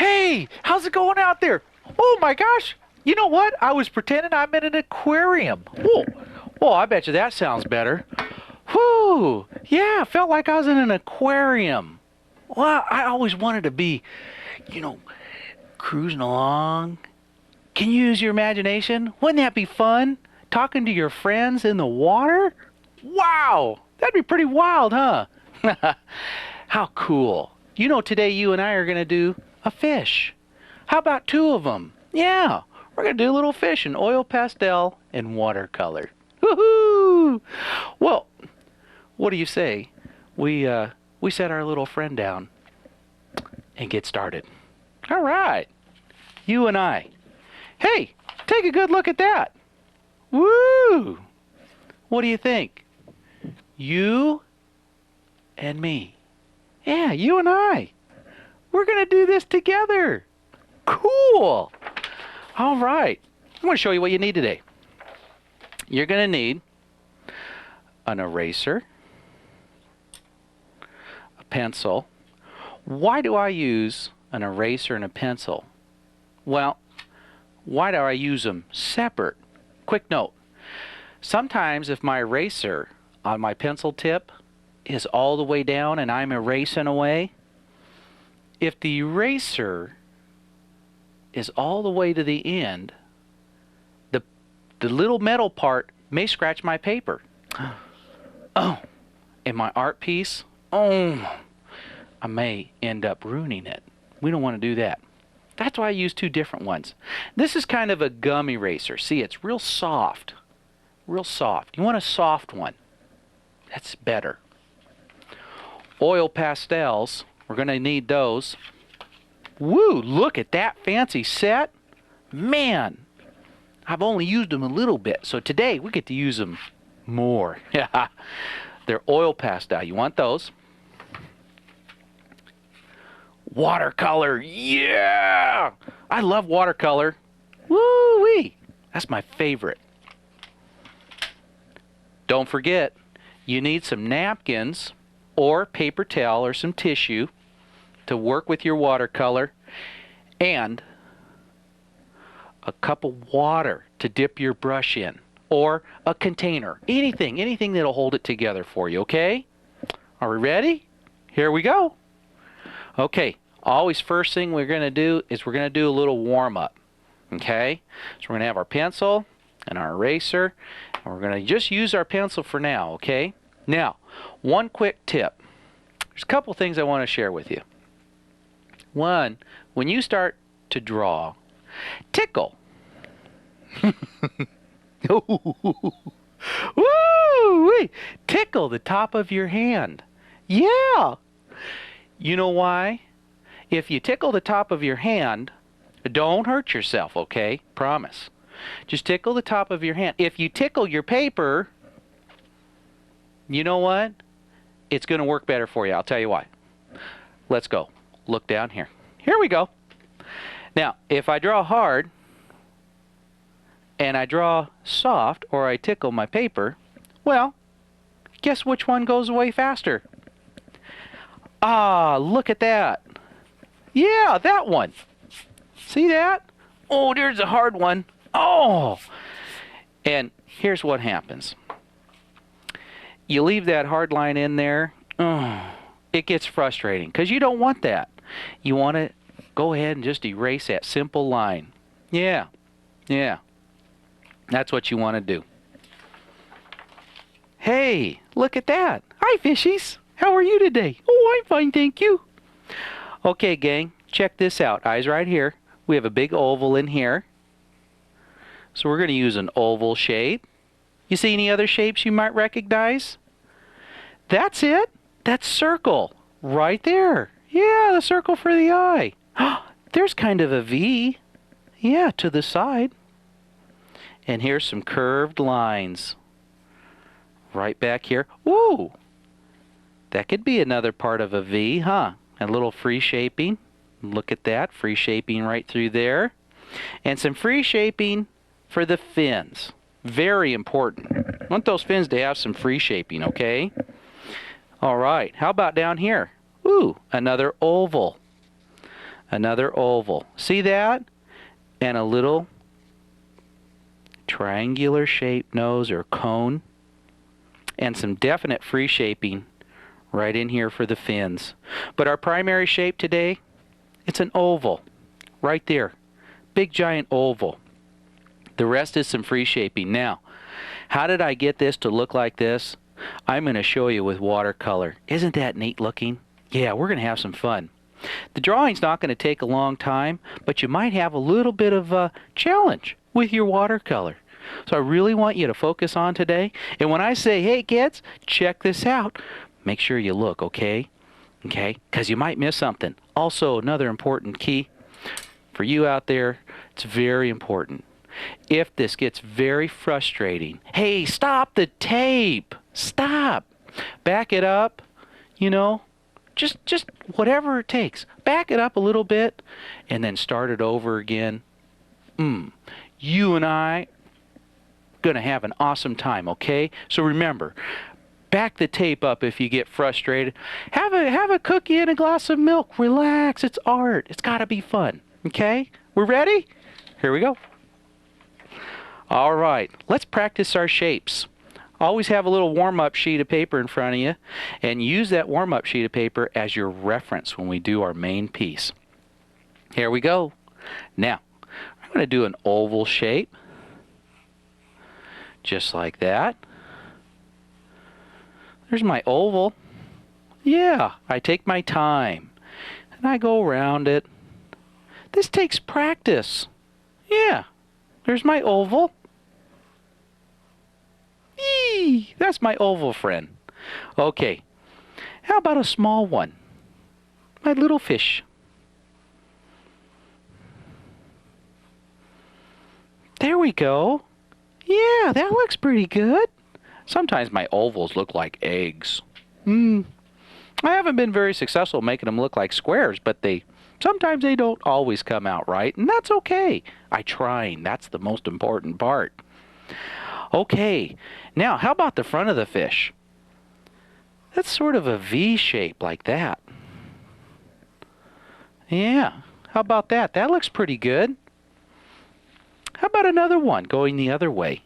Hey, how's it going out there? Oh my gosh. You know what? I was pretending I'm in an aquarium. Whoa. Oh, I bet you that sounds better. Whew. Yeah, felt like I was in an aquarium. Well, I always wanted to be, you know, cruising along. Can you use your imagination? Wouldn't that be fun? Talking to your friends in the water? Wow, that'd be pretty wild, huh? How cool. You know, today you and I are going to do a fish. How about two of them? Yeah, we're going to do a little fish in oil pastel and watercolor. Woohoo! Well, what do you say? We set our little friend down and get started. All right, you and I. Hey, take a good look at that. Woo! What do you think? You and me. Yeah, you and I. We're going to do this together. Cool. All right. I'm going to show you what you need today. You're going to need an eraser, a pencil. Why do I use an eraser and a pencil? Well, why do I use them separate? Quick note. Sometimes if my eraser on my pencil tip is all the way down and I'm erasing away, if the eraser is all the way to the end, the little metal part may scratch my paper. Oh, and my art piece, oh, I may end up ruining it. We don't want to do that. That's why I use two different ones. This is kind of a gum eraser. See, it's real soft. Real soft. You want a soft one. That's better. Oil pastels, we're going to need those. Woo, look at that fancy set. Man, I've only used them a little bit, so today we get to use them more. They're oil pastel. You want those? Watercolor, yeah! I love watercolor. Woo-wee! That's my favorite. Don't forget, you need some napkins or paper towel or some tissue to work with your watercolor, and a cup of water to dip your brush in, or a container. Anything that'll hold it together for you, okay? Are we ready? Here we go. Okay, always first thing we're going to do is we're going to do a little warm-up, okay? So we're going to have our pencil and our eraser, and we're going to just use our pencil for now, okay? Now, one quick tip. There's a couple things I want to share with you. One, when you start to draw, tickle. Woo! Tickle the top of your hand. Yeah. You know why? If you tickle the top of your hand, don't hurt yourself, okay? Promise. Just tickle the top of your hand. If you tickle your paper, you know what? It's going to work better for you. I'll tell you why. Let's go. Look down here. Here we go. Now, if I draw hard and I draw soft, or I tickle my paper, well, guess which one goes away faster? Ah, look at that. Yeah, that one. See that? Oh, there's a hard one. Oh! And here's what happens. You leave that hard line in there, it gets frustrating because you don't want that. You want to go ahead and just erase that simple line. Yeah. That's what you want to do. Hey, look at that. Hi, fishies. How are you today? Oh, I'm fine, thank you. Okay, gang, check this out. Eyes right here. We have a big oval in here. So we're going to use an oval shape. You see any other shapes you might recognize? That's it. That's circle. Right there. Yeah, the circle for the eye. There's kind of a V. Yeah, to the side. And here's some curved lines. Right back here. Ooh! That could be another part of a V, huh? A little free shaping. Look at that. Free shaping right through there. And some free shaping for the fins. Very important. I want those fins to have some free shaping, okay? All right. How about down here? Ooh, another oval. Another oval. See that? And a little triangular shaped nose or cone. And some definite free shaping right in here for the fins. But our primary shape today, it's an oval. Right there. Big giant oval. The rest is some free shaping. Now, how did I get this to look like this? I'm going to show you with watercolor. Isn't that neat looking? Yeah, we're going to have some fun. The drawing's not going to take a long time, but you might have a little bit of a challenge with your watercolor. So I really want you to focus on today. And when I say, hey kids, check this out, make sure you look, okay? Okay? Because you might miss something. Also, another important key for you out there, it's very important. If this gets very frustrating, hey, stop the tape. Stop. Back it up, you know. Just whatever it takes. Back it up a little bit and then start it over again. You and I going to have an awesome time, okay? So remember, back the tape up if you get frustrated. Have a cookie and a glass of milk. Relax. It's art. It's got to be fun, okay? We're ready? Here we go. All right. Let's practice our shapes. Always have a little warm-up sheet of paper in front of you and use that warm-up sheet of paper as your reference when we do our main piece. Here we go. Now, I'm going to do an oval shape. Just like that. There's my oval. Yeah, I take my time and I go around it. This takes practice. Yeah, there's my oval. Yee, that's my oval friend. Okay, how about a small one? My little fish. There we go. Yeah, that looks pretty good. Sometimes my ovals look like eggs. I haven't been very successful making them look like squares, but sometimes they don't always come out right, and that's okay. I trying. That's the most important part. Okay, now how about the front of the fish? That's sort of a V shape like that. Yeah, how about that? That looks pretty good. How about another one going the other way?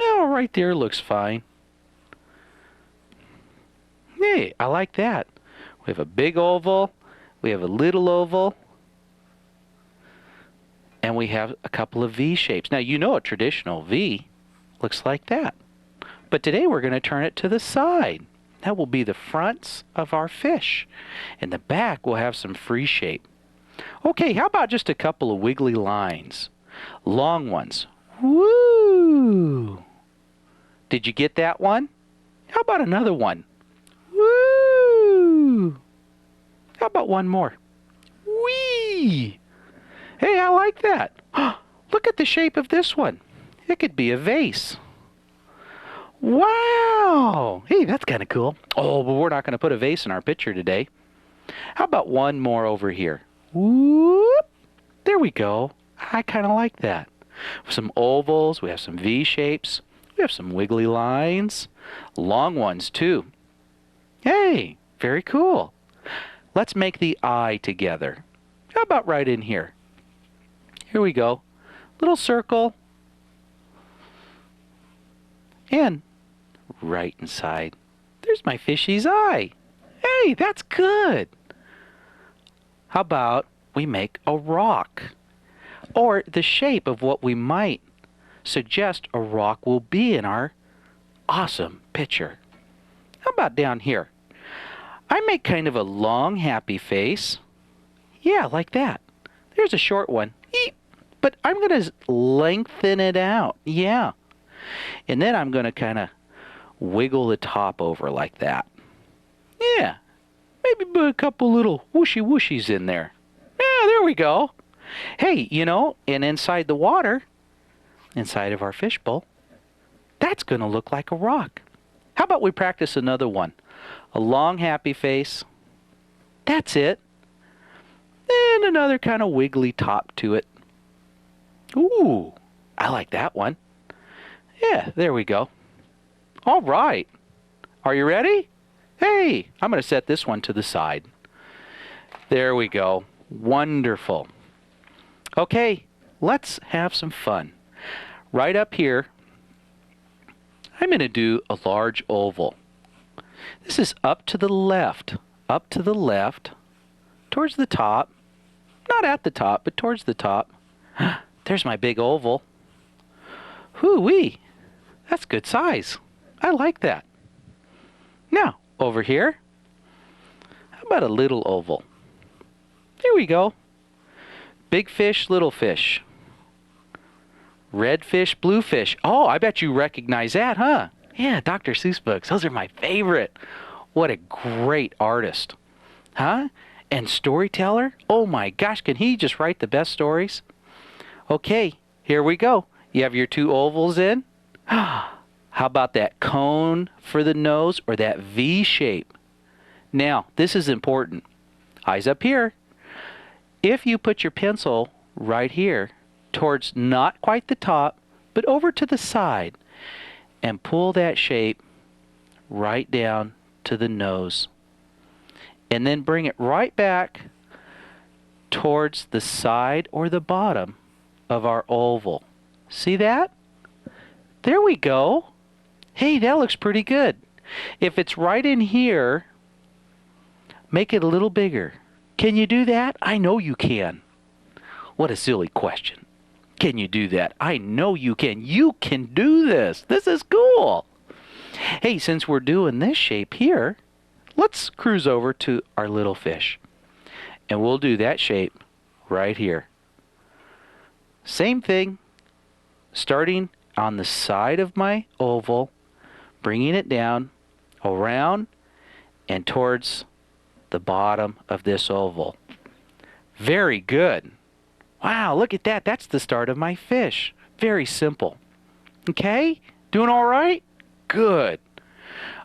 Oh, right there looks fine. Hey, I like that. We have a big oval, we have a little oval, and we have a couple of V shapes. Now, you know a traditional V looks like that. But today we're going to turn it to the side. That will be the fronts of our fish. And the back will have some free shape. Okay, how about just a couple of wiggly lines? Long ones. Woo! Did you get that one? How about another one? Woo! How about one more? Wee! Hey, I like that. Look at the shape of this one. It could be a vase. Wow! Hey, that's kind of cool. Oh, but we're not going to put a vase in our picture today. How about one more over here? Whoop! There we go. I kind of like that. Some ovals, we have some V shapes, we have some wiggly lines, long ones too. Hey, very cool. Let's make the eye together. How about right in here? Here we go. Little circle. And right inside, there's my fishy's eye. Hey, that's good. How about we make a rock? Or the shape of what we might suggest a rock will be in our awesome picture. How about down here? I make kind of a long, happy face. Yeah, like that. There's a short one. Eep. But I'm going to lengthen it out. Yeah. And then I'm going to kind of wiggle the top over like that. Yeah. Maybe put a couple little whooshy whooshies in there. Yeah, there we go. Hey, you know, and inside the water, inside of our fishbowl, that's going to look like a rock. How about we practice another one? A long, happy face. That's it. And another kind of wiggly top to it. Ooh, I like that one. Yeah, there we go. All right. Are you ready? Hey, I'm going to set this one to the side. There we go. Wonderful. Okay, let's have some fun. Right up here, I'm going to do a large oval. This is up to the left, towards the top. Not at the top, but towards the top. There's my big oval. Hoo-wee, that's good size. I like that. Now, over here, how about a little oval? Here we go. Big fish, little fish. Red fish, blue fish. Oh, I bet you recognize that, huh? Yeah, Dr. Seuss books. Those are my favorite. What a great artist. Huh? And storyteller? Oh my gosh, can he just write the best stories? Okay, here we go. You have your two ovals in. How about that cone for the nose or that V shape? Now, this is important. Eyes up here. If you put your pencil right here towards not quite the top, but over to the side, and pull that shape right down to the nose, and then bring it right back towards the side or the bottom of our oval. See that? There we go. Hey, that looks pretty good. If it's right in here, make it a little bigger. Can you do that? I know you can. What a silly question. Can you do that? I know you can. You can do this. This is cool. Hey, since we're doing this shape here, let's cruise over to our little fish. And we'll do that shape right here. Same thing. Starting on the side of my oval, bringing it down, around, and towards the bottom of this oval. Very good. Wow, look at that. That's the start of my fish. Very simple. Okay? Doing all right? Good.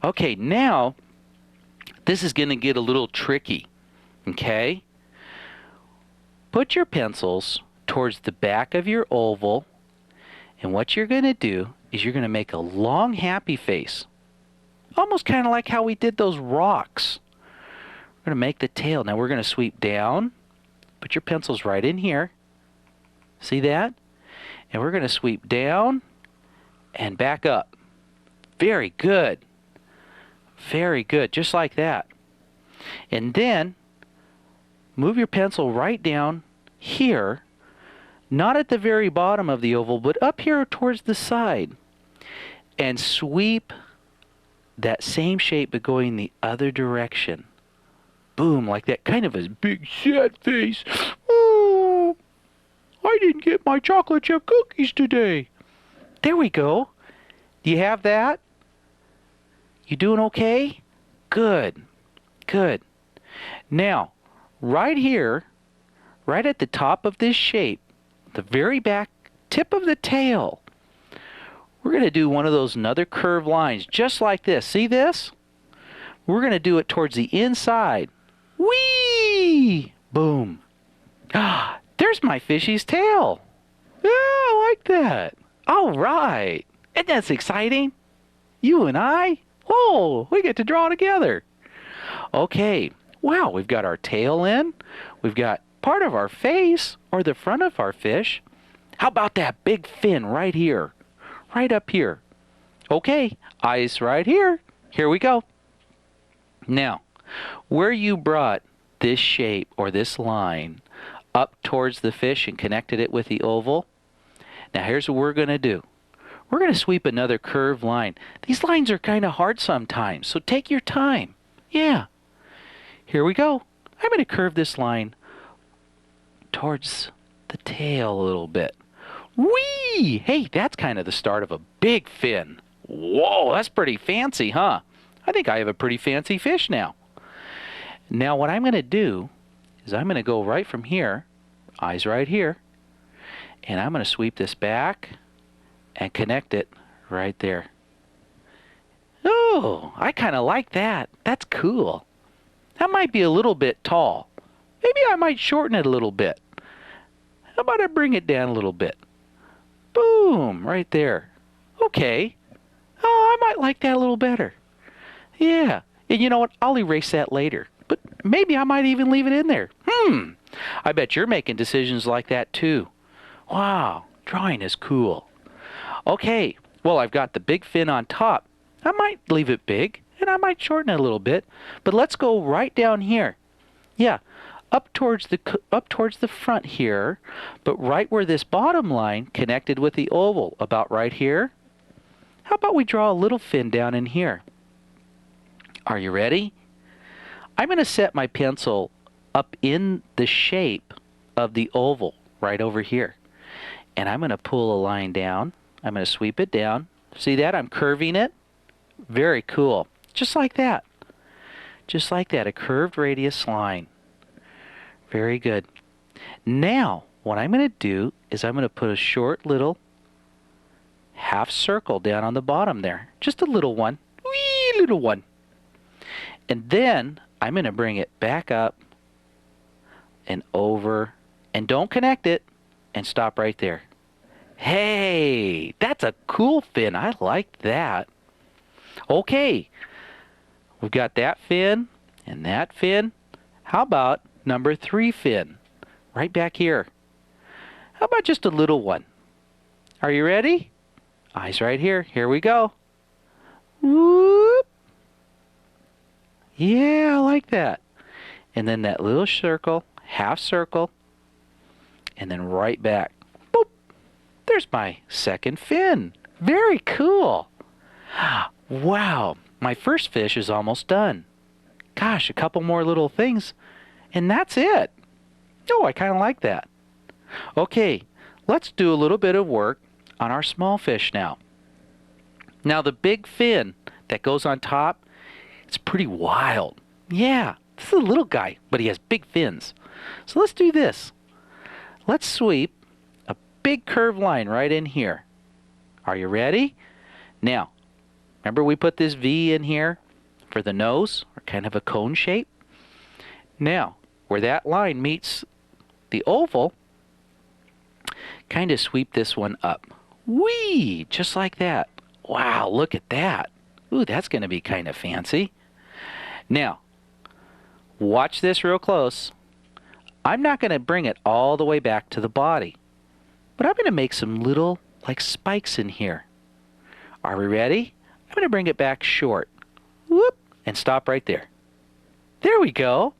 Okay, now this is going to get a little tricky. Okay? Put your pencils towards the back of your oval, and what you're going to do is you're going to make a long happy face. Almost kind of like how we did those rocks. We're going to make the tail. Now we're going to sweep down. Put your pencils right in here. See that? And we're going to sweep down and back up. Very good. Very good. Just like that. And then move your pencil right down here. Not at the very bottom of the oval, but up here towards the side. And sweep that same shape, but going the other direction. Boom, like that. Kind of a big sad face. Oh, I didn't get my chocolate chip cookies today. There we go. Do you have that? You doing okay? Good. Good. Now, right here, right at the top of this shape, the very back tip of the tail, we're going to do one of those another curved lines, just like this. See this? We're going to do it towards the inside. Whee! Boom. Ah, there's my fishy's tail. Yeah, I like that. All right. Isn't that exciting? You and I? Whoa, we get to draw together. Okay. Wow, we've got our tail in. We've got part of our face, or the front of our fish. How about that big fin right here? Right up here. Okay, eyes right here. Here we go. Now, where you brought this shape or this line up towards the fish and connected it with the oval, now here's what we're going to do. We're going to sweep another curved line. These lines are kind of hard sometimes, so take your time. Yeah. Here we go. I'm going to curve this line towards the tail a little bit. Whee! Hey, that's kind of the start of a big fin. Whoa, that's pretty fancy, huh? I think I have a pretty fancy fish now. Now what I'm going to do is I'm going to go right from here, eyes right here, and I'm going to sweep this back and connect it right there. Oh, I kind of like that. That's cool. That might be a little bit tall. Maybe I might shorten it a little bit. How about I bring it down a little bit? Boom, right there. Okay. Oh, I might like that a little better. Yeah. And you know what? I'll erase that later. But maybe I might even leave it in there. I bet you're making decisions like that too. Wow, drawing is cool. Okay, well, I've got the big fin on top. I might leave it big, and I might shorten it a little bit, but let's go right down here. Yeah, up towards the front here, but right where this bottom line connected with the oval, about right here. How about we draw a little fin down in here? Are you ready? I'm going to set my pencil up in the shape of the oval right over here. And I'm going to pull a line down. I'm going to sweep it down. See that? I'm curving it. Very cool. Just like that. Just like that, a curved radius line. Very good. Now, what I'm going to do is I'm going to put a short little half circle down on the bottom there. Just a little one. Wee little one. And then I'm going to bring it back up and over. And don't connect it. And stop right there. Hey, that's a cool fin. I like that. Okay. We've got that fin and that fin. How about number 3 fin? Right back here. How about just a little one? Are you ready? Eyes right here. Here we go. Whoop. Yeah, I like that. And then that little circle, half circle, and then right back. Boop. There's my second fin. Very cool. Wow, my first fish is almost done. Gosh, a couple more little things, and that's it. Oh, I kind of like that. Okay, let's do a little bit of work on our small fish now. Now the big fin that goes on top, it's pretty wild. Yeah, this is a little guy, but he has big fins. So let's do this. Let's sweep a big curved line right in here. Are you ready? Now, remember we put this V in here for the nose, or kind of a cone shape? Now, where that line meets the oval, kind of sweep this one up. Whee! Just like that. Wow, look at that. Ooh, that's going to be kind of fancy. Now, watch this real close. I'm not going to bring it all the way back to the body, but I'm going to make some little, like, spikes in here. Are we ready? I'm going to bring it back short. Whoop! And stop right there. There we go.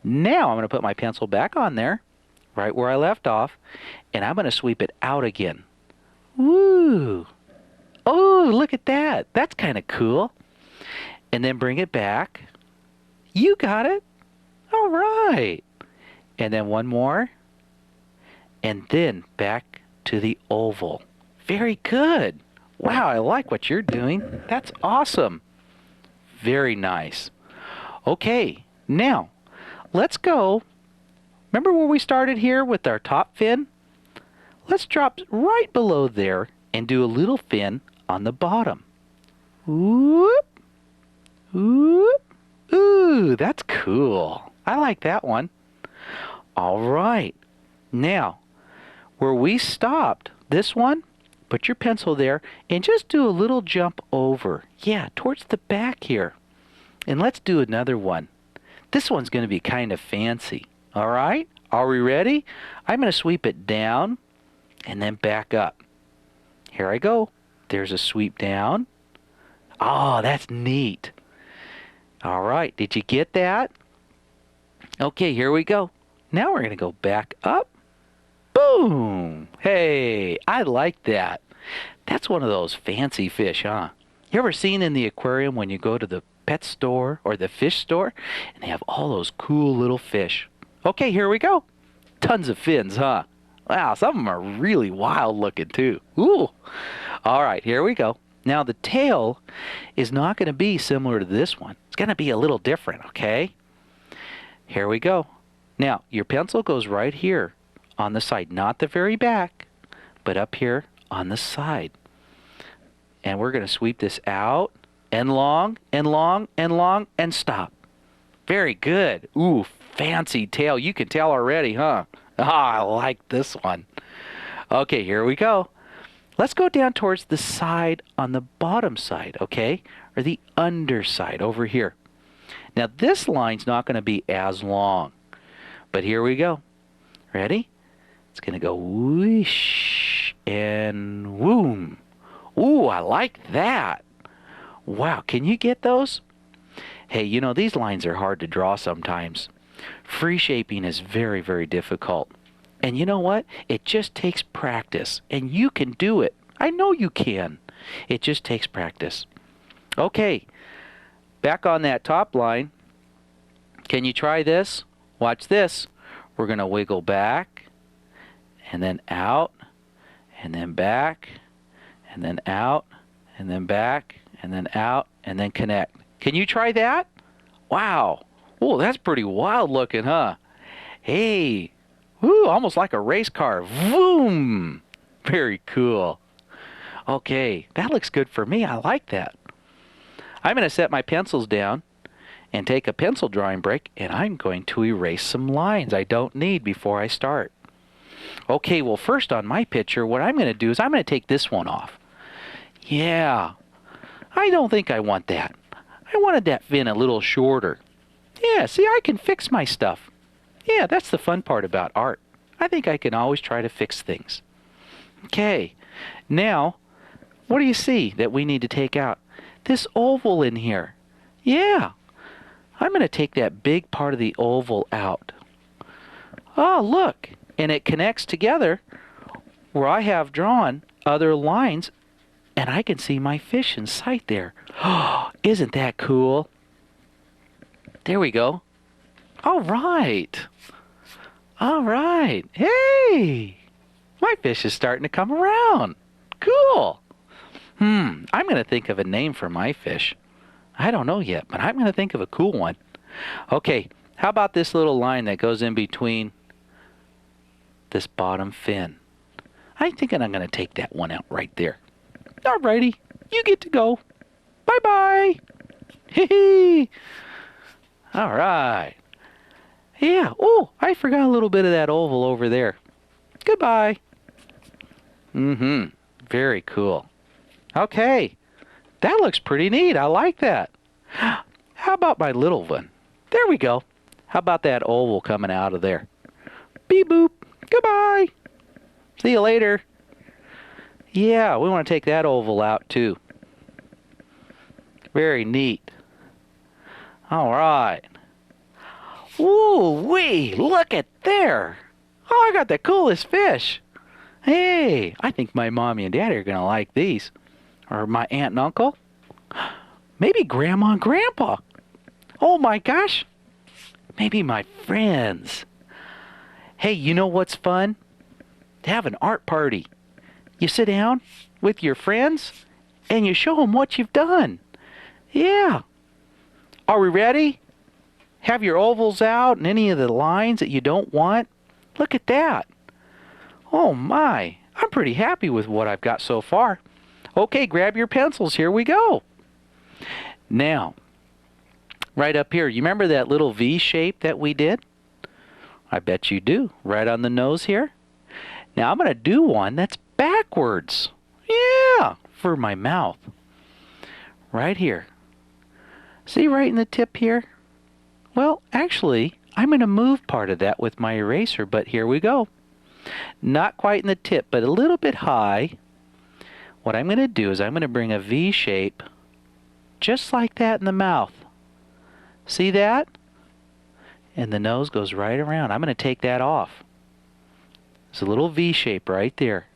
Now I'm going to put my pencil back on there, right where I left off, and I'm going to sweep it out again. Woo! Oh, look at that. That's kind of cool. And then bring it back. You got it. All right. And then one more. And then back to the oval. Very good. Wow, I like what you're doing. That's awesome. Very nice. Okay, now let's go. Remember where we started here with our top fin? Let's drop right below there and do a little fin on the bottom. Whoop. Whoop. Ooh, that's cool. I like that one. All right. Now, where we stopped, this one, put your pencil there and just do a little jump over. Yeah, towards the back here. And let's do another one. This one's going to be kind of fancy. All right? Are we ready? I'm going to sweep it down and then back up. Here I go. There's a sweep down. Oh, that's neat. All right. Did you get that? Okay, here we go. Now we're going to go back up. Boom! Hey, I like that. That's one of those fancy fish, huh? You ever seen in the aquarium when you go to the pet store or the fish store and they have all those cool little fish? Okay, here we go. Tons of fins, huh? Wow, some of them are really wild looking too. Ooh! All right, here we go. Now the tail is not going to be similar to this one. It's going to be a little different, okay? Here we go. Now, your pencil goes right here on the side, not the very back, but up here on the side. And we're going to sweep this out and long and long and long and stop. Very good. Ooh, fancy tail. You can tell already, huh? Ah, I like this one. Okay, here we go. Let's go down towards the side on the bottom side, okay? Or the underside over here. Now, this line's not going to be as long, But here we go. Ready? It's going to go whoosh and whoom. Ooh, I like that. Wow, can you get those? Hey, you know, these lines are hard to draw sometimes. Free shaping is very, very difficult. And you know what? It just takes practice. And you can do it. I know you can. It just takes practice. Okay, back on that top line. Can you try this? Watch this. We're going to wiggle back, and then out, and then back, and then out, and then back, and then out, and then connect. Can you try that? Wow. Oh, that's pretty wild looking, huh? Hey, whoo, almost like a race car. Vroom. Very cool. Okay, that looks good for me. I like that. I'm going to set my pencils down and take a pencil drawing break, and I'm going to erase some lines I don't need before I start. Okay, well, first on my picture, what I'm going to do is I'm going to take this one off. Yeah, I don't think I want that. I wanted that fin a little shorter. Yeah, see, I can fix my stuff. Yeah, that's the fun part about art. I think I can always try to fix things. Okay, now, what do you see that we need to take out? This oval in here. Yeah, I'm going to take that big part of the oval out. Oh, look, and it connects together where I have drawn other lines, and I can see my fish in sight there. Oh, isn't that cool? There we go. All right. All right. Hey, my fish is starting to come around. Cool. I'm going to think of a name for my fish. I don't know yet, but I'm going to think of a cool one. Okay, how about this little line that goes in between this bottom fin? I'm thinking I'm going to take that one out right there. Alrighty, you get to go. Bye-bye. Hee-hee. All right. Yeah, oh, I forgot a little bit of that oval over there. Goodbye. Very cool. Okay, that looks pretty neat. I like that. How about my little one? There we go. How about that oval coming out of there? Beep boop. Goodbye. See you later. Yeah, we want to take that oval out too. Very neat. All right. Ooh-wee, look at there. Oh, I got the coolest fish. Hey, I think my mommy and daddy are going to like these. Or my aunt and uncle. Maybe grandma and grandpa. Oh my gosh. Maybe my friends. Hey, you know what's fun? To have an art party. You sit down with your friends and you show them what you've done. Yeah. Are we ready? Have your ovals out and any of the lines that you don't want. Look at that. Oh my. I'm pretty happy with what I've got so far. Okay, grab your pencils. Here we go. Now, right up here, you remember that little V shape that we did? I bet you do. Right on the nose here. Now I'm going to do one that's backwards. Yeah, for my mouth. Right here. See right in the tip here? Well, actually, I'm going to move part of that with my eraser, but here we go. Not quite in the tip, but a little bit high. What I'm going to do is I'm going to bring a V shape just like that in the mouth. See that? And the nose goes right around. I'm going to take that off. There's a little V shape right there.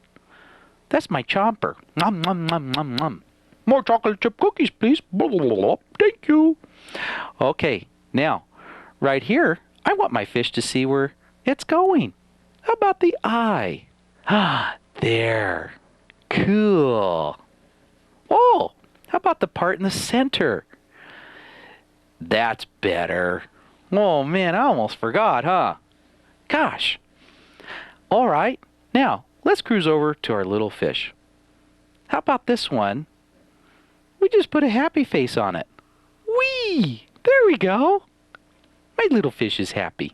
That's my chomper. Nom, nom, nom, nom, nom. More chocolate chip cookies, please. Blah, blah, blah, blah. Thank you. Okay, now, right here, I want my fish to see where it's going. How about the eye? Ah, there. Cool. Oh, how about the part in the center? That's better. Oh, man, I almost forgot, huh? Gosh. All right, now, let's cruise over to our little fish. How about this one? We just put a happy face on it. Whee! There we go. My little fish is happy.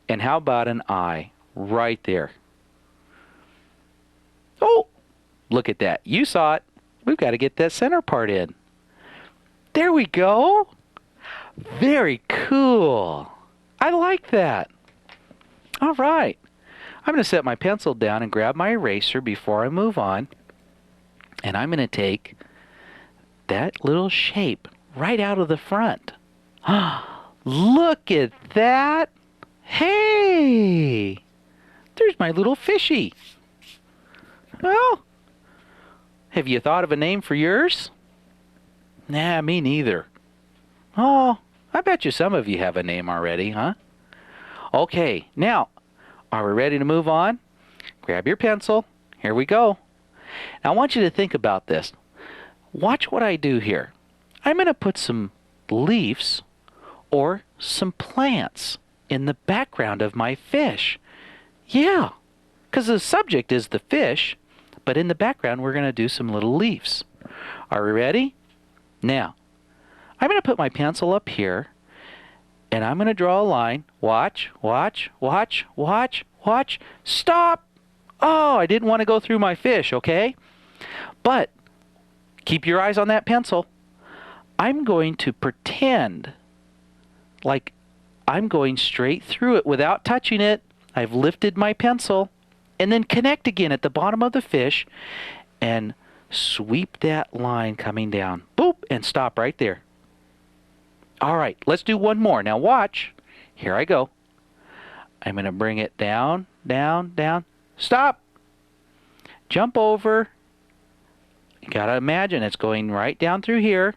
And how about an eye right there? Oh, look at that. You saw it. We've got to get that center part in. There we go. Very cool. I like that. All right. I'm going to set my pencil down and grab my eraser before I move on. And I'm going to take that little shape right out of the front. Look at that. Hey, there's my little fishy. Well, have you thought of a name for yours? Nah, me neither. Oh, I bet you some of you have a name already, huh? Okay, now, are we ready to move on? Grab your pencil. Here we go. Now, I want you to think about this. Watch what I do here. I'm going to put some leaves or some plants in the background of my fish. Yeah, because the subject is the fish, but in the background we're going to do some little leaves. Are we ready? Now, I'm going to put my pencil up here, and I'm going to draw a line. Watch, watch, watch, watch, watch. Stop! Oh, I didn't want to go through my fish, okay? But keep your eyes on that pencil. I'm going to pretend like I'm going straight through it without touching it. I've lifted my pencil, and then connect again at the bottom of the fish and sweep that line coming down. Boop, and stop right there. All right, let's do one more. Now watch. Here I go. I'm going to bring it down, down, down. Stop. Jump over. You got to imagine it's going right down through here.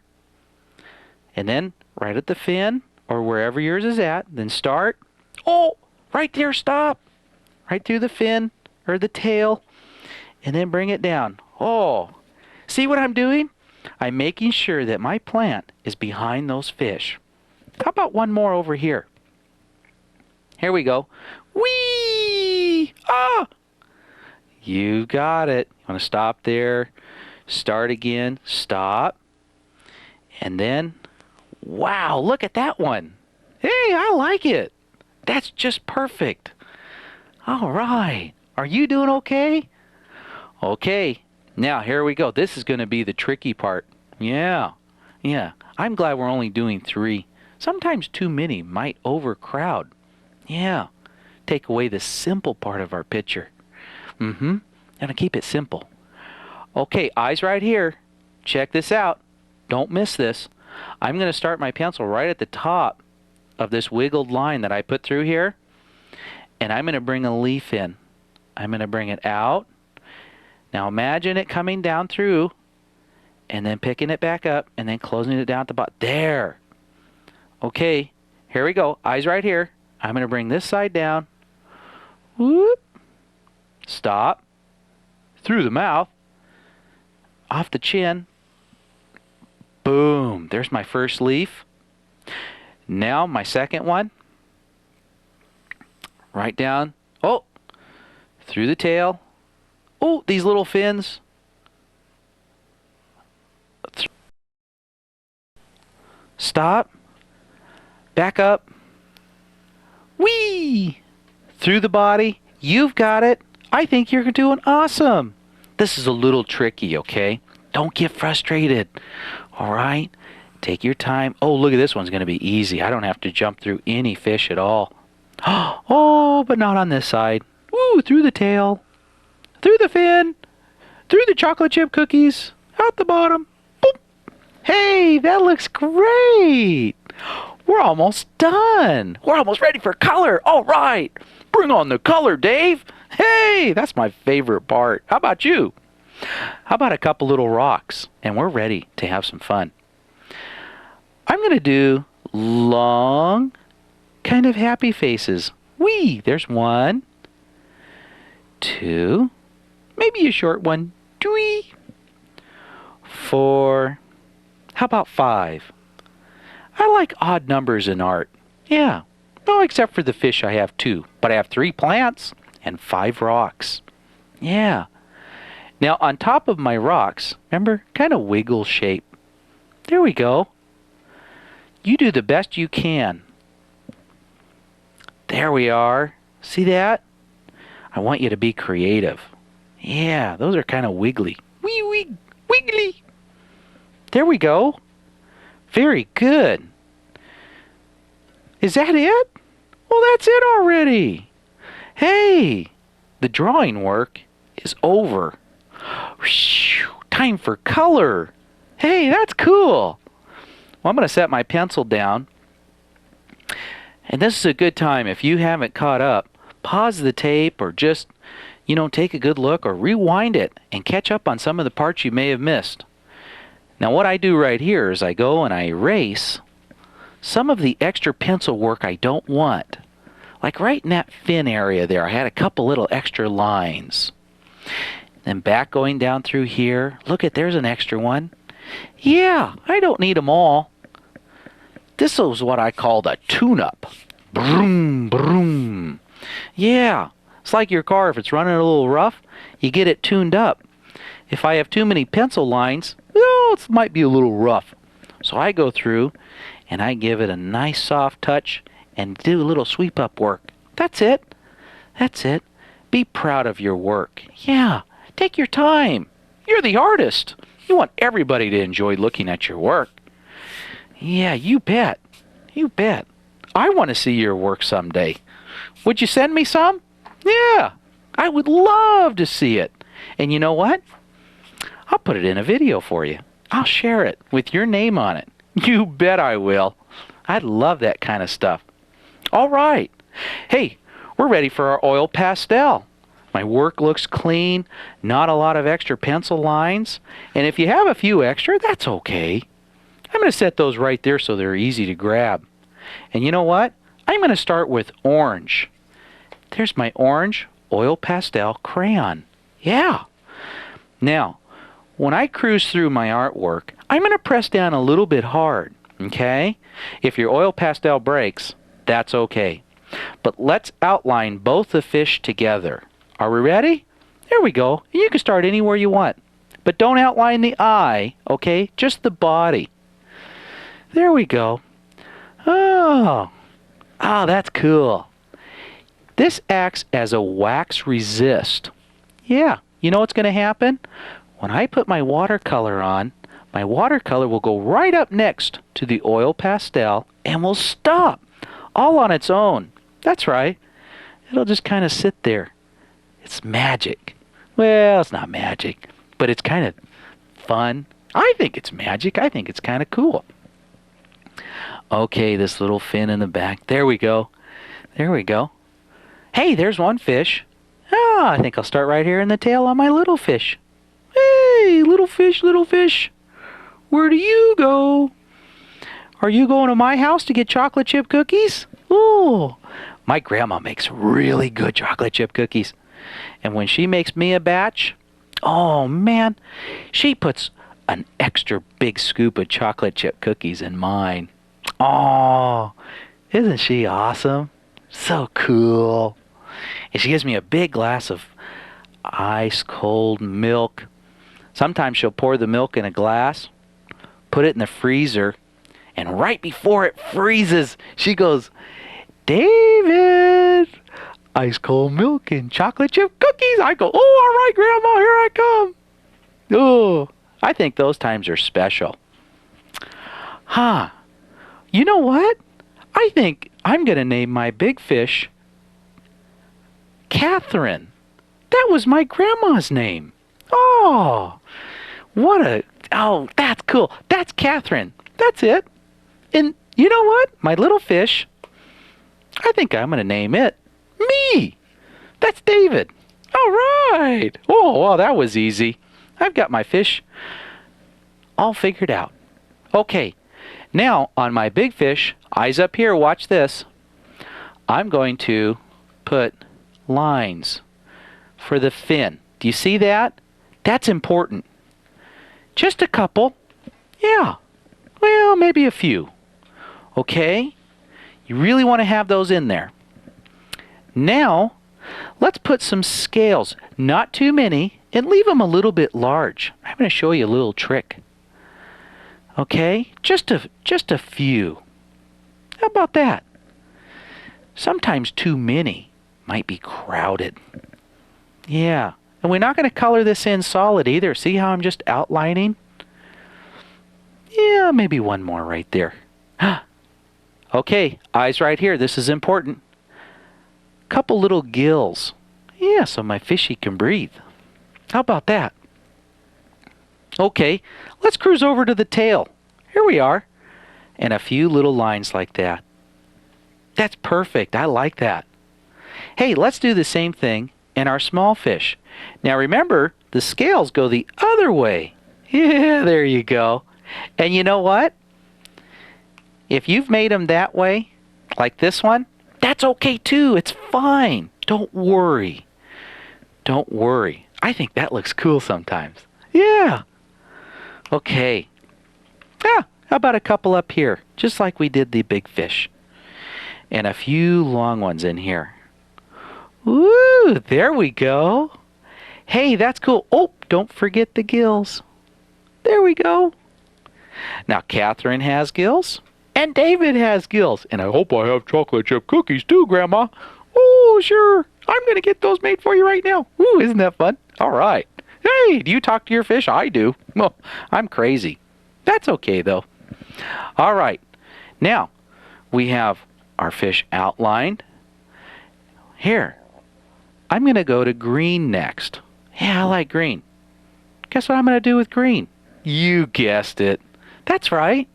And then right at the fin or wherever yours is at, then start. Oh, right there, stop. Right through the fin or the tail, and then bring it down. Oh, see what I'm doing? I'm making sure that my plant is behind those fish. How about one more over here? Here we go. Whee! Ah! You got it. You want to stop there, start again, stop, and then, wow, look at that one. Hey, I like it. That's just perfect. All right. Are you doing okay? Okay. Now, here we go. This is going to be the tricky part. Yeah. I'm glad we're only doing 3. Sometimes too many might overcrowd. Yeah. Take away the simple part of our picture. Gotta keep it simple. Okay, eyes right here. Check this out. Don't miss this. I'm going to start my pencil right at the top of this wiggled line that I put through here. And I'm going to bring a leaf in. I'm going to bring it out. Now imagine it coming down through and then picking it back up and then closing it down at the bottom. There. Okay, here we go. Eyes right here. I'm going to bring this side down. Whoop. Stop. Through the mouth. Off the chin. Boom. There's my first leaf. Now my second one. Right down. Oh. Through the tail. Oh, these little fins. Stop. Back up. Whee! Through the body. You've got it. I think you're doing awesome. This is a little tricky, okay? Don't get frustrated. All right? Take your time. Oh, look at this one's going to be easy. I don't have to jump through any fish at all. Oh, but not on this side. Woo, through the tail. Through the fin. Through the chocolate chip cookies. Out the bottom. Boop. Hey, that looks great. We're almost done. We're almost ready for color. All right. Bring on the color, Dave. Hey, that's my favorite part. How about you? How about a couple little rocks? And we're ready to have some fun. I'm going to do long, kind of happy faces. Wee, there's 1, 2, maybe a short one. 3, 4, how about 5? I like odd numbers in art. Yeah, no, except for the fish I have 2, but I have 3 plants and 5 rocks. Yeah. Now on top of my rocks, remember, kind of wiggle shape. There we go. You do the best you can. There we are. See that? I want you to be creative. Yeah, those are kind of wiggly. Wee, wiggly. There we go. Very good. Is that it? Well, that's it already. Hey, the drawing work is over. Whew, time for color. Hey, that's cool. Well, I'm going to set my pencil down. And this is a good time, if you haven't caught up, pause the tape or just, take a good look or rewind it and catch up on some of the parts you may have missed. Now what I do right here is I go and I erase some of the extra pencil work I don't want. Like right in that fin area there, I had a couple little extra lines. Then back going down through here, look there's an extra one. Yeah, I don't need them all. This is what I call the tune-up. Broom, broom. Yeah, it's like your car. If it's running a little rough, you get it tuned up. If I have too many pencil lines, it might be a little rough. So I go through and I give it a nice soft touch and do a little sweep up work. That's it. That's it. Be proud of your work. Yeah, take your time. You're the artist. You want everybody to enjoy looking at your work. Yeah, you bet. You bet. I want to see your work someday. Would you send me some? Yeah, I would love to see it. And you know what? I'll put it in a video for you. I'll share it with your name on it. You bet I will. I'd love that kind of stuff. All right. Hey, we're ready for our oil pastel. My work looks clean, not a lot of extra pencil lines. And if you have a few extra, that's okay. I'm going to set those right there so they're easy to grab. And you know what? I'm going to start with orange. There's my orange oil pastel crayon. Yeah. Now, when I cruise through my artwork, I'm going to press down a little bit hard, okay? If your oil pastel breaks, that's okay. But let's outline both the fish together. Are we ready? There we go. You can start anywhere you want. But don't outline the eye, okay? Just the body. There we go. Oh, that's cool. This acts as a wax resist. Yeah, you know what's going to happen? When I put my watercolor on, my watercolor will go right up next to the oil pastel and will stop all on its own. That's right. It'll just kind of sit there. It's magic. Well, it's not magic, but it's kind of fun. I think it's magic. I think it's kind of cool. Okay, this little fin in the back. There we go. There we go. Hey, there's one fish. I think I'll start right here in the tail on my little fish. Hey, little fish. Where do you go? Are you going to my house to get chocolate chip cookies? Ooh, my grandma makes really good chocolate chip cookies. And when she makes me a batch, oh man, she puts an extra big scoop of chocolate chip cookies in mine. Oh, isn't she awesome? So cool. And she gives me a big glass of ice cold milk. Sometimes she'll pour the milk in a glass, put it in the freezer, and right before it freezes, she goes, David, ice cold milk and chocolate chip cookies. I go, oh, all right, Grandma, here I come. Oh, I think those times are special. You know what? I think I'm going to name my big fish Catherine. That was my grandma's name. Oh, that's cool. That's Catherine. That's it. And you know what? My little fish, I think I'm going to name it me. That's David. All right. Oh, well, that was easy. I've got my fish all figured out. Okay. Now, on my big fish, eyes up here, watch this. I'm going to put lines for the fin. Do you see that? That's important. Just a couple. Yeah. Well, maybe a few. Okay? You really want to have those in there. Now, let's put some scales. Not too many, and leave them a little bit large. I'm going to show you a little trick. Okay? Just a few. How about that? Sometimes too many might be crowded. Yeah. And we're not going to color this in solid either. See how I'm just outlining? Yeah, maybe one more right there. Okay, eyes right here. This is important. couple little gills. Yeah, so my fishy can breathe. How about that? Okay, let's cruise over to the tail. Here we are. And a few little lines like that. That's perfect. I like that. Hey, let's do the same thing in our small fish. Now remember, the scales go the other way. Yeah, there you go. And you know what? If you've made them that way, like this one, that's okay too. It's fine. Don't worry. Don't worry. I think that looks cool sometimes. Yeah. Okay. Yeah, how about a couple up here, just like we did the big fish. And a few long ones in here. Woo, there we go. Hey, that's cool. Oh, don't forget the gills. There we go. Now, Catherine has gills, and David has gills. And I hope I have chocolate chip cookies too, Grandma. Oh, sure. I'm going to get those made for you right now. Ooh, isn't that fun? All right. Hey, do you talk to your fish? I do. Well, I'm crazy. That's okay, though. All right. Now, we have our fish outlined. Here, I'm going to go to green next. Yeah, I like green. Guess what I'm going to do with green? You guessed it. That's right.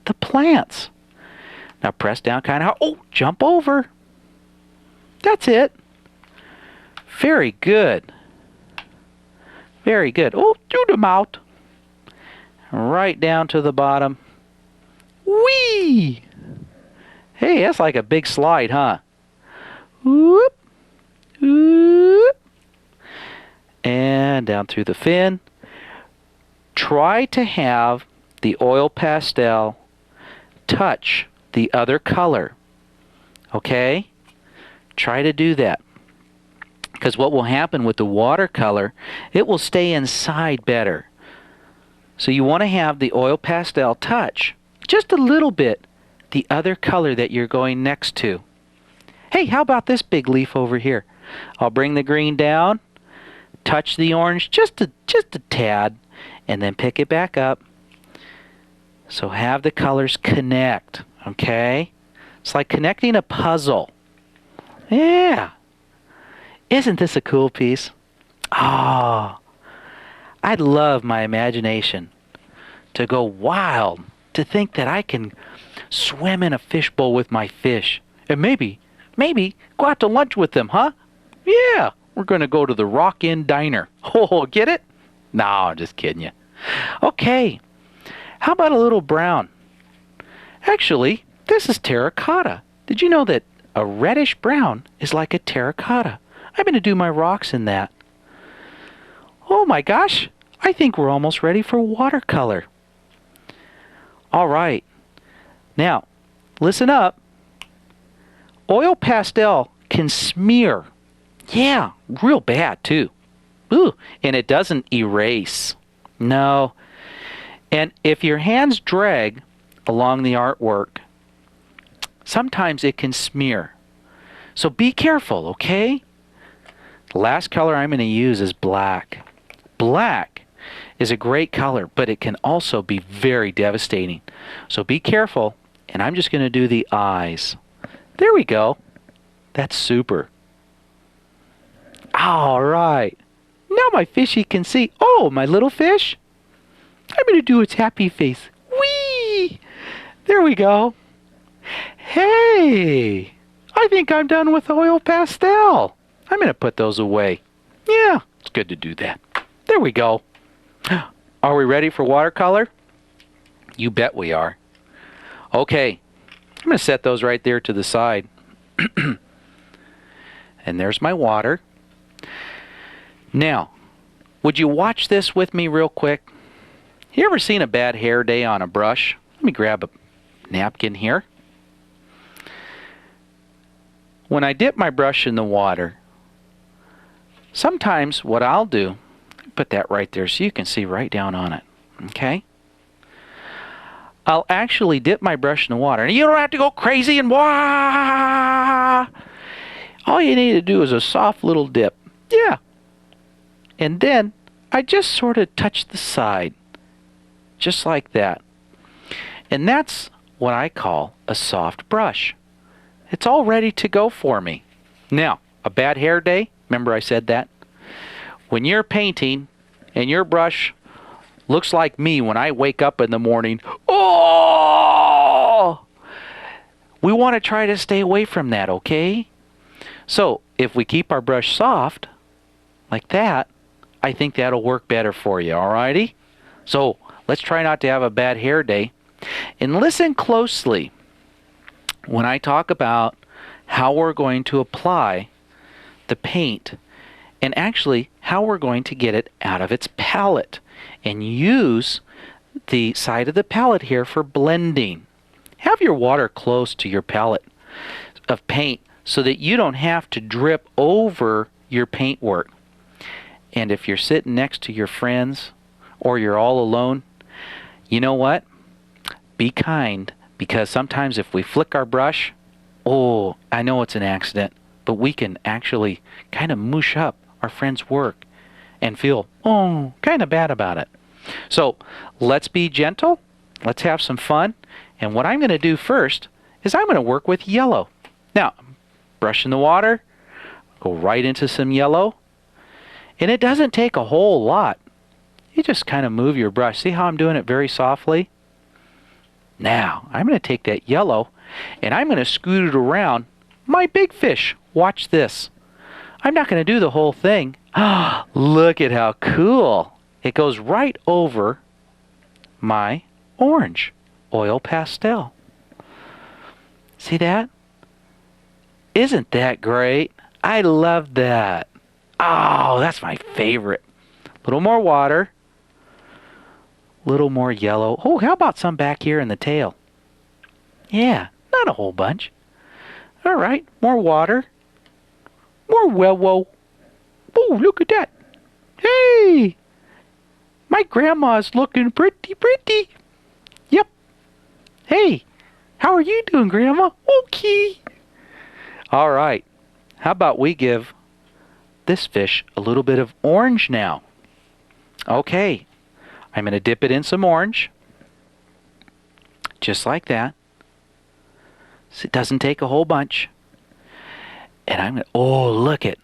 The plants. Now press down kind of hard. Oh, jump over. That's it. Very good. Very good. Oh, do them out. Right down to the bottom. Whee! Hey, that's like a big slide, huh? Whoop. Whoop. And down through the fin. Try to have the oil pastel touch the other color. Okay? Try to do that. Because what will happen with the watercolor, it will stay inside better. So you want to have the oil pastel touch just a little bit the other color that you're going next to. Hey, how about this big leaf over here? I'll bring the green down, touch the orange just a tad, and then pick it back up. So have the colors connect, okay? It's like connecting a puzzle. Yeah. Isn't this a cool piece? Oh, I'd love my imagination to go wild, to think that I can swim in a fishbowl with my fish. And maybe go out to lunch with them, huh? Yeah, we're going to go to the Rock Inn Diner. Oh, get it? No, I'm just kidding you. Okay, how about a little brown? Actually, this is terracotta. Did you know that a reddish brown is like a terracotta? I'm going to do my rocks in that. Oh my gosh, I think we're almost ready for watercolor. All right, now listen up. Oil pastel can smear. Yeah, real bad too. Ooh, and it doesn't erase. No. And if your hands drag along the artwork, sometimes it can smear. So be careful, okay? The last color I'm going to use is black. Black is a great color, but it can also be very devastating. So be careful, and I'm just going to do the eyes. There we go. That's super. All right. Now my fishy can see. Oh, my little fish. I'm going to do its happy face. Whee! There we go. Hey, I think I'm done with oil pastel. I'm going to put those away. Yeah, it's good to do that. There we go. Are we ready for watercolor? You bet we are. Okay, I'm going to set those right there to the side. And there's my water. Now, would you watch this with me real quick? You ever seen a bad hair day on a brush? Let me grab a napkin here. When I dip my brush in the water, sometimes what I'll do, put that right there so you can see right down on it, okay? I'll actually dip my brush in the water, and you don't have to go crazy and wah! All you need to do is a soft little dip. Yeah. And then I just sort of touch the side, just like that. And that's what I call a soft brush. It's all ready to go for me. Now, a bad hair day, remember I said that? When you're painting and your brush looks like me when I wake up in the morning, oh! We want to try to stay away from that, okay? So, if we keep our brush soft, like that, I think that'll work better for you, alrighty? So, let's try not to have a bad hair day. And listen closely when I talk about how we're going to apply the paint and actually how we're going to get it out of its palette and use the side of the palette here for blending. Have your water close to your palette of paint so that you don't have to drip over your paint work. And if you're sitting next to your friends or you're all alone, you know what? Be kind, because sometimes if we flick our brush, oh, I know it's an accident, but we can actually kind of mush up our friend's work and feel, oh, kind of bad about it. So let's be gentle, let's have some fun, and what I'm going to do first is I'm going to work with yellow. Now, brush in the water, go right into some yellow, and it doesn't take a whole lot. You just kind of move your brush. See how I'm doing it very softly? Now, I'm going to take that yellow and I'm going to scoot it around my big fish. Watch this. I'm not going to do the whole thing. Look at how cool. It goes right over my orange oil pastel. See that? Isn't that great? I love that. Oh, that's my favorite. A little more water. Little more yellow. Oh, how about some back here in the tail? Yeah, not a whole bunch. All right, more water. More whoa. Oh, look at that. Hey, my grandma's looking pretty. Yep. Hey, how are you doing, Grandma? Okay. All right, how about we give this fish a little bit of orange now? Okay. I'm going to dip it in some orange, just like that. So it doesn't take a whole bunch. And I'm going to, oh, look it.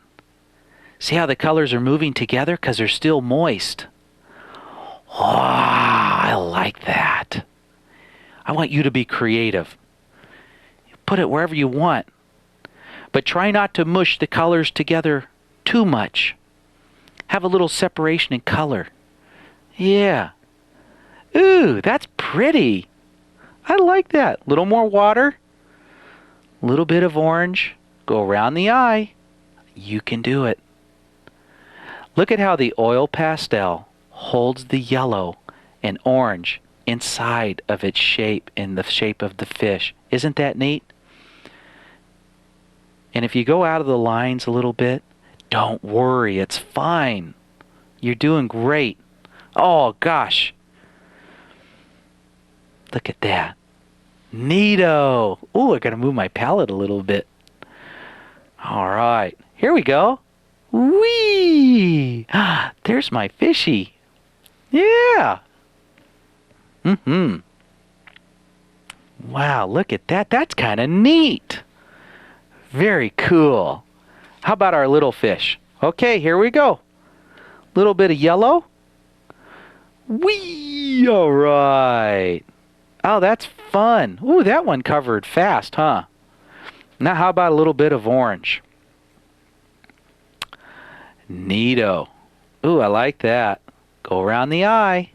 See how the colors are moving together because they're still moist. Oh, I like that. I want you to be creative. Put it wherever you want. But try not to mush the colors together too much. Have a little separation in color. Yeah. Ooh, that's pretty. I like that. Little more water. Little bit of orange. Go around the eye. You can do it. Look at how the oil pastel holds the yellow and orange inside of its shape, in the shape of the fish. Isn't that neat? And if you go out of the lines a little bit, don't worry, it's fine. You're doing great. Oh, gosh. Look at that. Neato. Ooh, I got to move my palette a little bit. All right. Here we go. Whee! There's my fishy. Yeah. Wow, look at that. That's kind of neat. Very cool. How about our little fish? Okay, here we go. Little bit of yellow. Whee! All right. Oh, that's fun. Ooh, that one covered fast, huh? Now, how about a little bit of orange? Neato. Ooh, I like that. Go around the eye.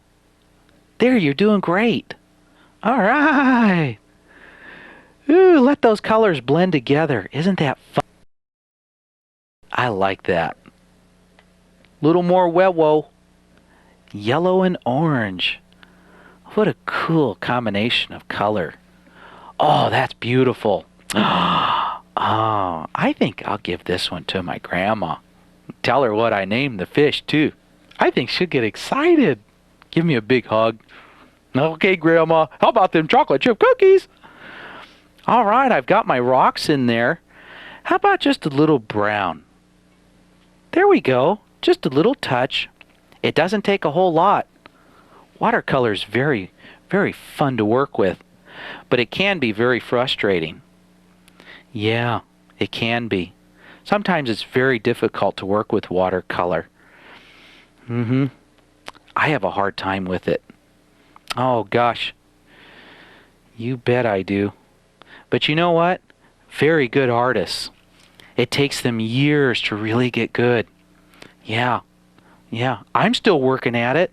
There, you're doing great. All right. Ooh, let those colors blend together. Isn't that fun? I like that. Little more whoa. Yellow and orange. What a cool combination of color. Oh, that's beautiful. Oh, I think I'll give this one to my grandma. Tell her what I named the fish, too. I think she'll get excited. Give me a big hug. Okay, Grandma, how about them chocolate chip cookies? All right, I've got my rocks in there. How about just a little brown? There we go. Just a little touch. It doesn't take a whole lot. Watercolor is very, very fun to work with, but it can be very frustrating. Yeah, it can be. Sometimes it's very difficult to work with watercolor. I have a hard time with it. Oh gosh. You bet I do. But you know what? Very good artists. It takes them years to really get good. Yeah. I'm still working at it.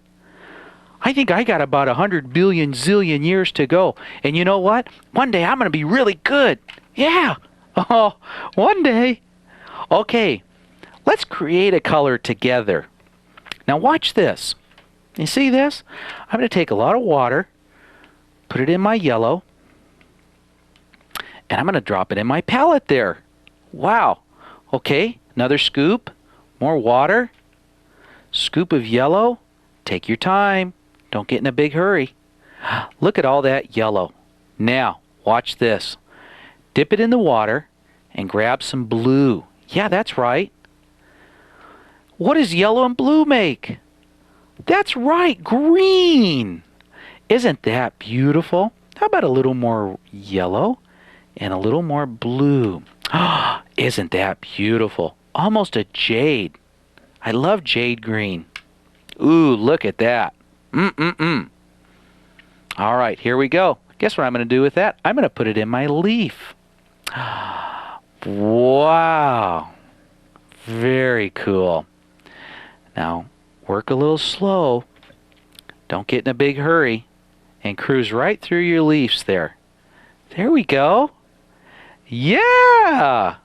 I think I got about 100 billion zillion years to go. And you know what? One day I'm going to be really good. Yeah. Oh, one day. Okay. Let's create a color together. Now watch this. You see this? I'm going to take a lot of water, put it in my yellow, and I'm going to drop it in my palette there. Wow. Okay, another scoop, more water, scoop of yellow. Take your time. Don't get in a big hurry. Look at all that yellow. Now, watch this. Dip it in the water and grab some blue. Yeah, that's right. What does yellow and blue make? That's right, green. Isn't that beautiful? How about a little more yellow and a little more blue? Isn't that beautiful? Almost a jade. I love jade green. Ooh, look at that. All right, here we go. Guess what I'm going to do with that? I'm going to put it in my leaf. Wow. Very cool. Now, work a little slow. Don't get in a big hurry. And cruise right through your leaves there. There we go. Yeah!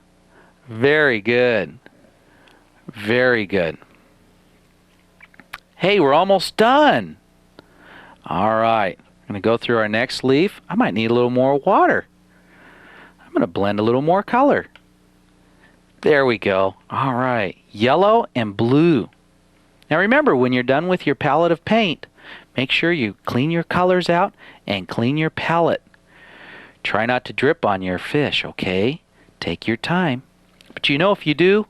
Very good. Very good. Hey, we're almost done. All right. I'm going to go through our next leaf. I might need a little more water. I'm going to blend a little more color. There we go. All right. Yellow and blue. Now remember, when you're done with your palette of paint, make sure you clean your colors out and clean your palette. Try not to drip on your fish, okay? Take your time. But you know, if you do,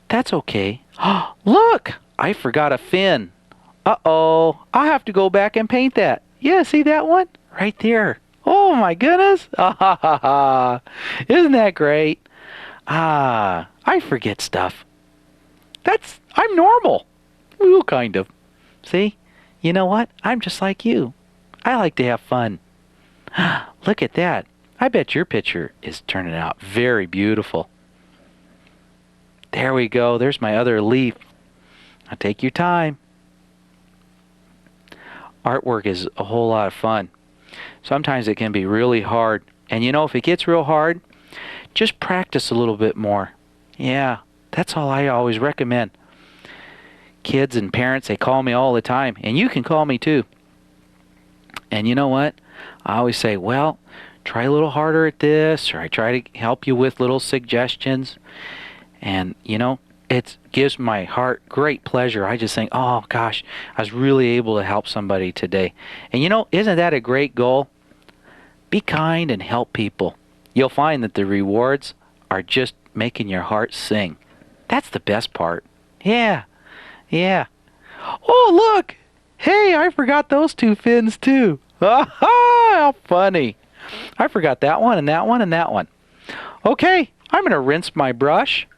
that's okay. Look! I forgot a fin. Uh-oh. I'll have to go back and paint that. Yeah, see that one? Right there. Oh my goodness. Isn't that great? I forget stuff. I'm normal. Ooh, kind of. See? You know what? I'm just like you. I like to have fun. Look at that. I bet your picture is turning out very beautiful. There we go. There's my other leaf. Now take your time. Artwork is a whole lot of fun. Sometimes it can be really hard. And you know, if it gets real hard, just practice a little bit more. Yeah, that's all I always recommend. Kids and parents, they call me all the time. And you can call me too. And you know what? I always say, well, try a little harder at this, or I try to help you with little suggestions. And, you know, it gives my heart great pleasure. I just think, oh, gosh, I was really able to help somebody today. And, you know, isn't that a great goal? Be kind and help people. You'll find that the rewards are just making your heart sing. That's the best part. Yeah. Oh, look. Hey, I forgot those two fins, too. How funny. I forgot that one and that one and that one. Okay, I'm going to rinse my brush.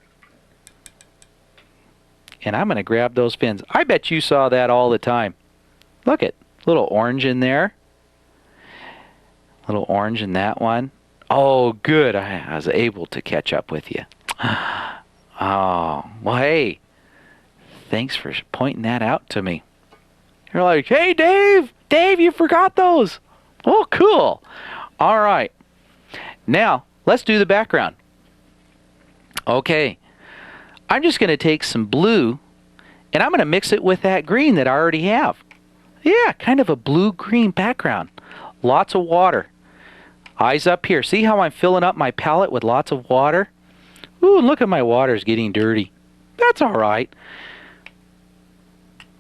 And I'm going to grab those fins. I bet you saw that all the time. Look at little orange in there. Little orange in that one. Oh, good. I was able to catch up with you. Oh, well, hey. Thanks for pointing that out to me. You're like, hey, Dave. Dave, you forgot those. Oh, cool. All right. Now, let's do the background. Okay. I'm just going to take some blue, and I'm going to mix it with that green that I already have. Yeah, kind of a blue-green background. Lots of water. Eyes up here. See how I'm filling up my palette with lots of water? Ooh, look at my water's getting dirty. That's all right.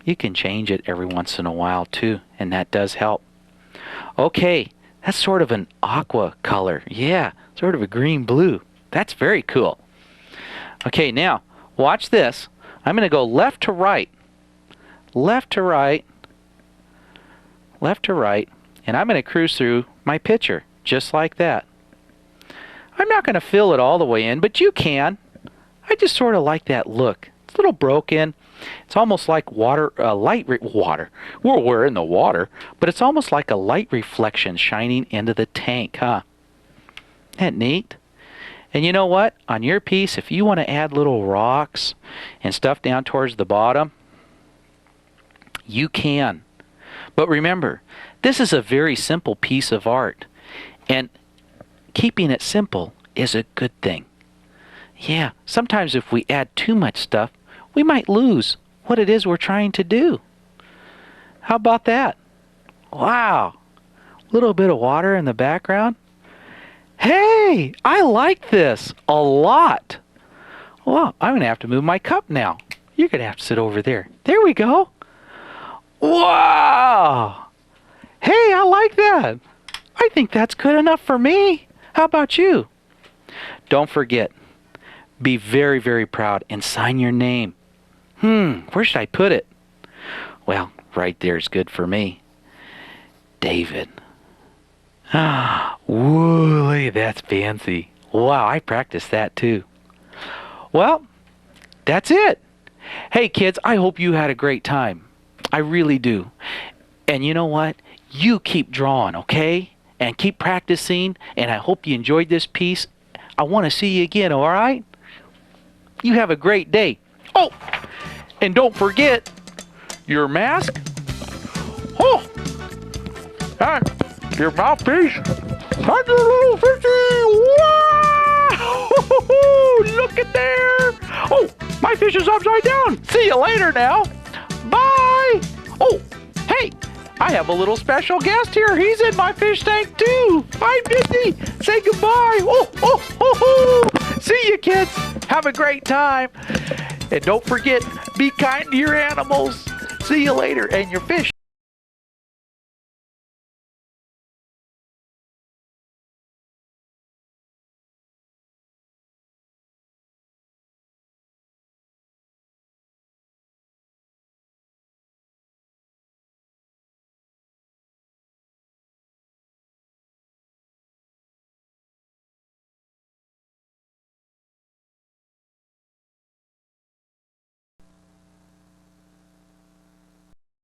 You can change it every once in a while, too, and that does help. Okay, that's sort of an aqua color. Yeah, sort of a green-blue. That's very cool. Okay, now, watch this. I'm going to go left to right. Left to right. Left to right. And I'm going to cruise through my picture, just like that. I'm not going to fill it all the way in, but you can. I just sort of like that look. It's a little broken. It's almost like water. Well, we're in the water, but it's almost like a light reflection shining into the tank, huh? Isn't that neat? And you know what? On your piece, if you want to add little rocks and stuff down towards the bottom, you can. But remember, this is a very simple piece of art. And keeping it simple is a good thing. Yeah, sometimes if we add too much stuff, we might lose what it is we're trying to do. How about that? Wow. A little bit of water in the background. Hey, I like this a lot. Well, I'm going to have to move my cup now. You're going to have to sit over there. There we go. Wow. Hey, I like that. I think that's good enough for me. How about you? Don't forget, be very, very proud and sign your name. Where should I put it? Well, right there is good for me. David. Whoa, look at that's fancy. Wow, I practiced that too. Well, that's it. Hey kids, I hope you had a great time. I really do. And you know what? You keep drawing, okay? And keep practicing, and I hope you enjoyed this piece. I want to see you again, all right? You have a great day. Oh, and don't forget your mask. Oh, and your mouthpiece. And your little fishy. Wow! Look at there. Oh, my fish is upside down. See you later now. Bye. Oh, hey, I have a little special guest here. He's in my fish tank too. Bye, Missy. Say goodbye. Oh. See you, kids. Have a great time. And don't forget, be kind to your animals. See you later. And your fish.